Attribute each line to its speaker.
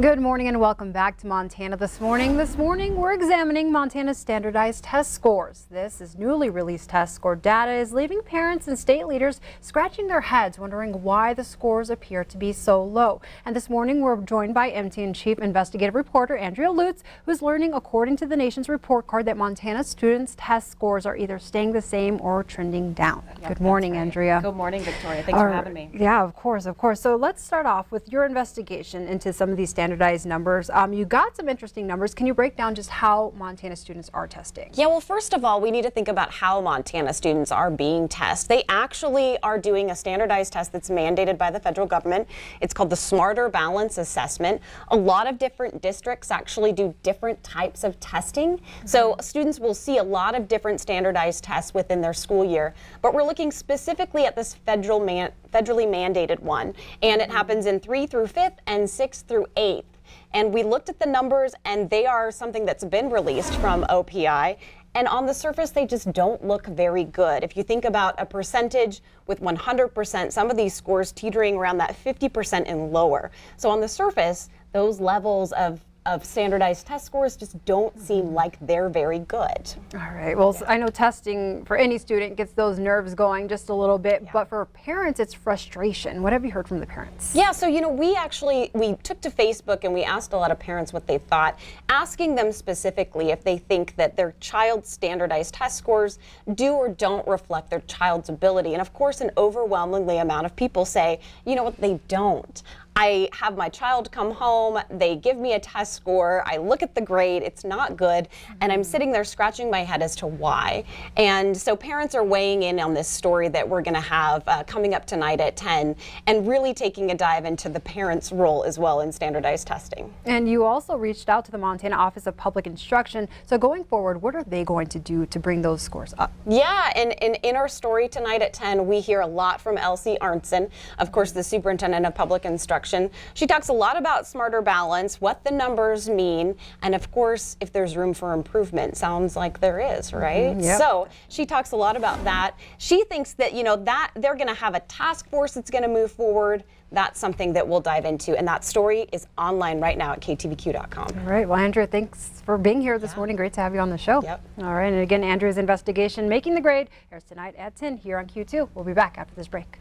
Speaker 1: Good morning and welcome back to Montana This Morning. This morning we're examining Montana's standardized test scores. This is newly released test score data is leaving parents and state leaders scratching their heads wondering why the scores appear to be so low. And this morning we're joined by MTN Chief Investigative Reporter Andrea Lutz, who's learning according to the nation's report card that Montana students' test scores are either staying the same or trending down.
Speaker 2: Yep,
Speaker 1: Good morning,
Speaker 2: right.
Speaker 1: Andrea.
Speaker 2: Good morning, Victoria. Thanks for having me.
Speaker 1: Yeah, of course. So let's start off with your investigation into some of these standardized numbers. You got some interesting numbers. Can you break down just how Montana students are testing?
Speaker 3: Yeah, well, first of all, we need to think about how Montana students are being tested. They actually are doing a standardized test that's mandated by the federal government. It's called the Smarter Balance Assessment. A lot of different districts actually do different types of testing. So students will see a lot of different standardized tests within their school year, but we're looking specifically at this federally mandated one, and it happens in 3 through 5th and 6th through 8th. And we looked at the numbers, and they are something that's been released from OPI. And on the surface, they just don't look very good. If you think about a percentage with 100%, some of these scores teetering around that 50% and lower. So on the surface, those levels of standardized test scores just don't seem like they're very good.
Speaker 1: All right. Well, I know testing for any student gets those nerves going just a little bit, but for parents, it's frustration. What have you heard from the parents?
Speaker 3: Yeah, so we took to Facebook and we asked a lot of parents what they thought, asking them specifically if they think that their child's standardized test scores do or don't reflect their child's ability. And of course, an overwhelmingly amount of people say, you know what, they don't. I have my child come home, they give me a test score, I look at the grade, it's not good, and I'm sitting there scratching my head as to why. And so parents are weighing in on this story that we're gonna have coming up tonight at 10, and really taking a dive into the parents' role as well in standardized testing.
Speaker 1: And you also reached out to the Montana Office of Public Instruction. So going forward, what are they going to do to bring those scores up?
Speaker 3: Yeah, and in our story tonight at 10, we hear a lot from Elsie Arntzen, of course, the Superintendent of Public Instruction. She talks a lot about Smarter Balance, what the numbers mean, and of course, if there's room for improvement. Sounds like there is, right?
Speaker 1: Yep.
Speaker 3: So she talks a lot about that. She thinks that, that they're going to have a task force that's going to move forward. That's something that we'll dive into, and that story is online right now at ktvq.com.
Speaker 1: All right. Well, Andrea, thanks for being here this morning. Great to have you on the show.
Speaker 3: Yep.
Speaker 1: All right. And again, Andrea's investigation, Making the Grade, airs tonight at 10 here on Q2. We'll be back after this break.